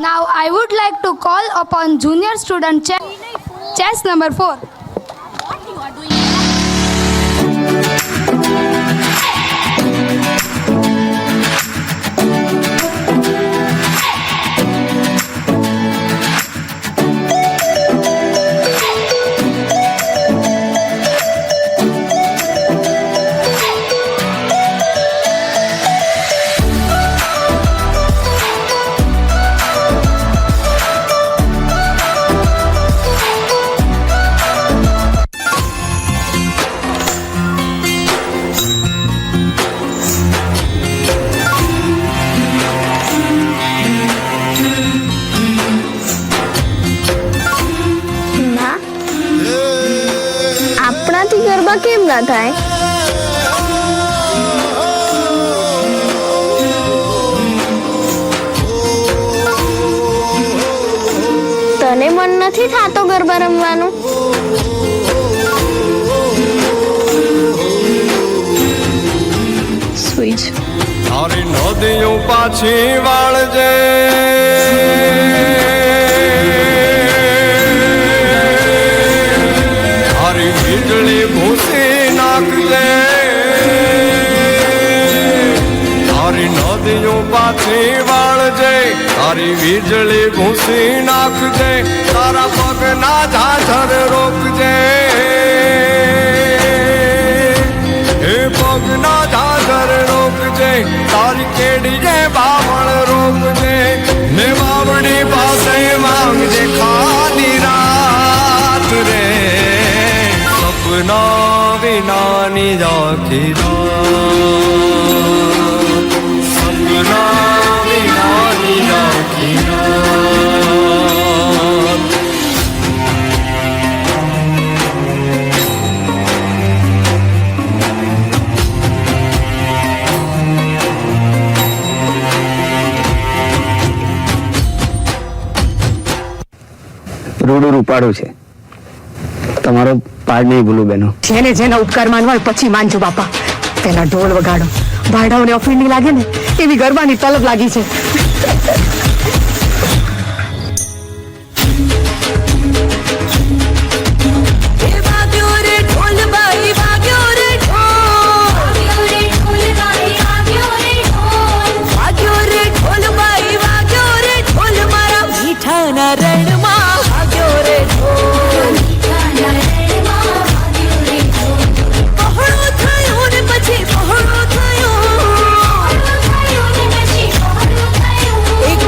Now I would like to call upon junior student chess number 4. Garba કેમ ના થાય? તને મન નથી થાતો ગરબા રમવાનું? સુઈ જ. તારી નદીઓ પાછી વાળજે, તારી વીજળી ભૂસી નાખજે, તારી નદીઓ પાછી વાળજે, તારી વીજળી ભૂસી નાખજે, તારા પગના ઝાઝર રોકજે, એ પગના ઝાઝર રોકજે, તારી કેડીએ બાવળ રોકજે, ને બાવડી પાસે માંગજે ખાલી રાત રે, સપના વિનાની આખી રાત, સપના વિનાની આખી રાત. રૂડું રૂપાડું છે, તમારો પાડ નહીં ભૂલું બેનો. જેને જેના ઉપકાર માનવા પછી માનજો બાપા. પેલા ઢોલ વગાડો, ભાડાઓને ઓફરીની લાગે ને એવી ગરબાની તલબ લાગી છે. એક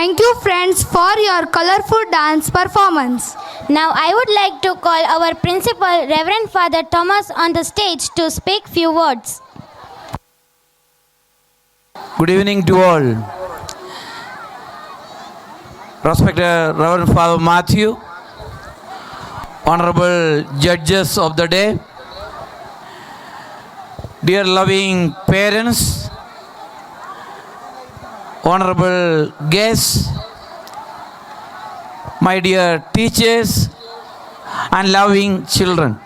Thank you, friends, for your colorful dance performance. Now I would like to call our principal, Reverend Father Thomas, on the stage to speak few words. Good evening to all. Respected Reverend Father Matthew, honorable judges of the day, dear loving parents, honorable guests, my dear teachers and loving children.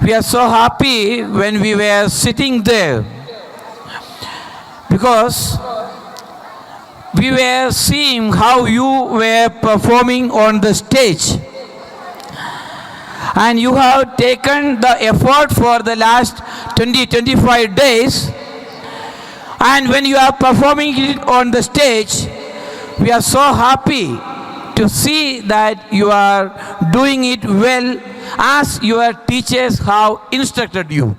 We are so happy when we were sitting there because we were seeing how you were performing on the stage, and you have taken the effort for the last 20-25 days, and when you are performing it on the stage, we are so happy to see that you are doing it well as your teachers have instructed you.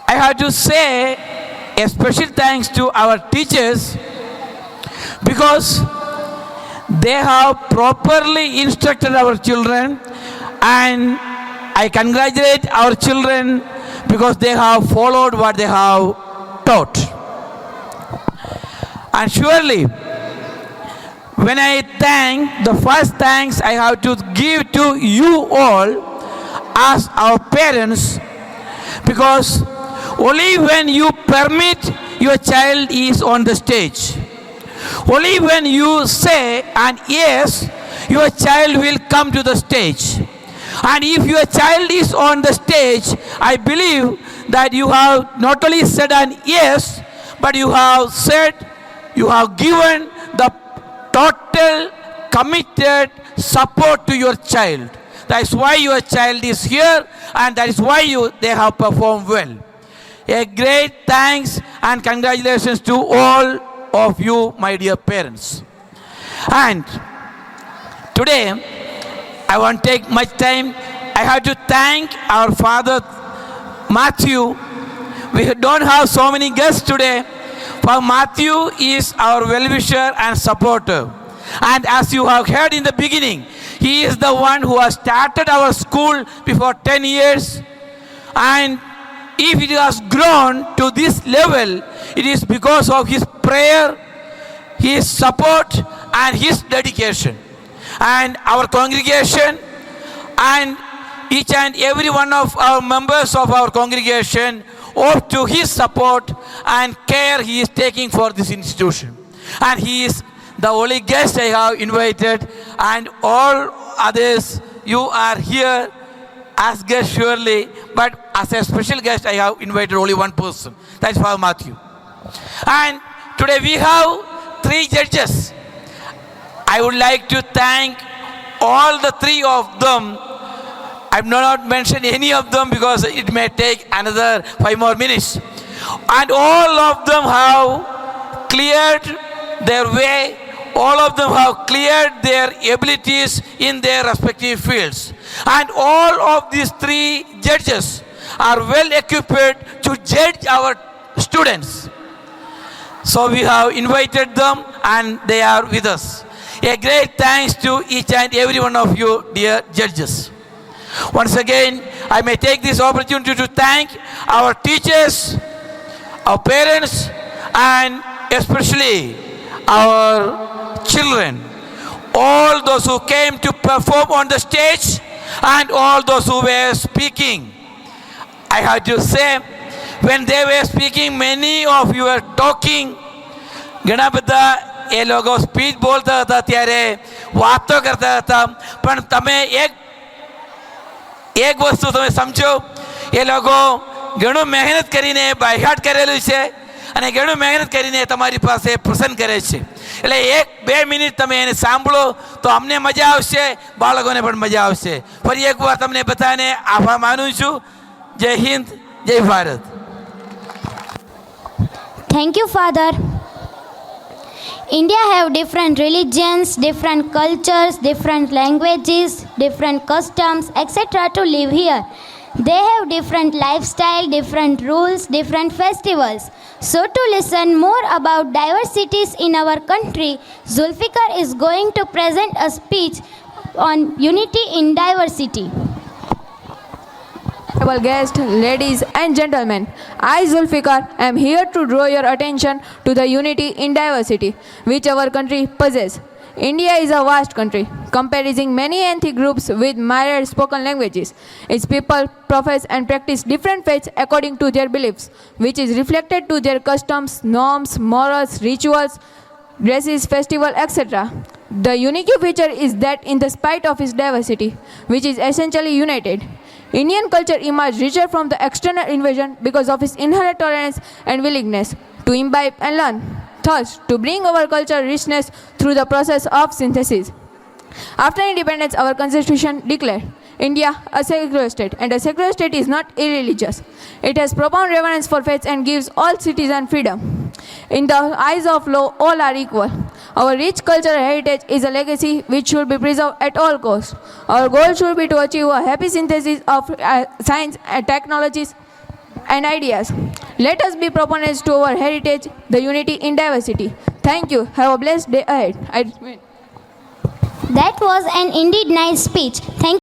I have to say a special thanks to our teachers because they have properly instructed our children, and I congratulate our children because they have followed what they have taught. And surely, when I thank, the first thanks I have to give to you all as our parents, because only when you permit your child is on the stage, only when you say and yes, your child will come to the stage. And if your child is on the stage, I believe that you have not only said an yes, but you have said, you have given the total committed support to your child. That is why your child is here, and that is why they have performed well. A great thanks and congratulations to all of you, my dear parents. And today, I won't take much time. I have to thank our Father Matthew. We don't have so many guests today. For Matthew is our well-wisher and supporter. And as you have heard in the beginning, he is the one who has started our school before 10 years. And if it has grown to this level, it is because of his prayer, his support, and his dedication. And our congregation and each and every one of our members of our congregation owe to his support and care he is taking for this institution. And he is the only guest I have invited, and all others, you are here as guests surely, but as a special guest I have invited only one person. That is Father Matthew. And today we have 3 judges. I would like to thank all the 3 of them. I have not mentioned any of them because it may take another 5 more minutes. And all of them have cleared their way. All of them have cleared their abilities in their respective fields. And all of these 3 judges are well equipped to judge our students. So we have invited them and they are with us. A great thanks to each and every one of you, dear judges. Once again, I may take this opportunity to thank our teachers, our parents, and especially our children. All those who came to perform on the stage and all those who were speaking. I have to say, when they were speaking, many of you were talking. ઘણા બધા એ લોકો speech બોલતા હતા ત્યારે વાતો કરતા હતા, પણ તમે એક વસ્તુ તમે સમજો, એ લોકો ઘણું મહેનત કરીને બાયહાટ કરેલું છે અને ઘણું મહેનત કરીને તમારી પાસે પ્રસન્ન કરે છે. એટલે 1-2 મિનિટ તમે એને સાંભળો તો અમને મજા આવશે, બાળકોને પણ મજા આવશે. ફરી એકવાર તમને બધાને આભાર માનું છું. જય હિન્દ, જય Bharat. Thank you, Father. India have different religions, different cultures, different languages, different customs, etc. to live here. They have different lifestyle, different rules, different festivals. So to listen more about diversities in our country, Zulfikar is going to present a speech on unity in diversity. Honorable guests, ladies and gentlemen, I, Zulfikar, am here to draw your attention to the unity in diversity which our country possesses. India is a vast country, comprising many ethnic groups with myriad spoken languages. Its people profess and practice different faiths according to their beliefs, which is reflected to their customs, norms, morals, rituals, dresses, festival, etc. The unique feature is that in the spite of its diversity, which is essentially united, Indian culture emerged richer from the external invasion because of its inherent tolerance and willingness to imbibe and learn. Thus, to bring our culture richness through the process of synthesis. After independence, our constitution declared India a secular state, and a secular state is not irreligious. It has profound reverence for faith and gives all citizens freedom. In the eyes of law, all are equal. Our rich cultural heritage is a legacy which should be preserved at all costs. Our goal should be to achieve a happy synthesis of science and technologies and ideas. Let us be proponents to our heritage, the unity in diversity. Thank you. Have a blessed day ahead. That was an indeed nice speech. Thank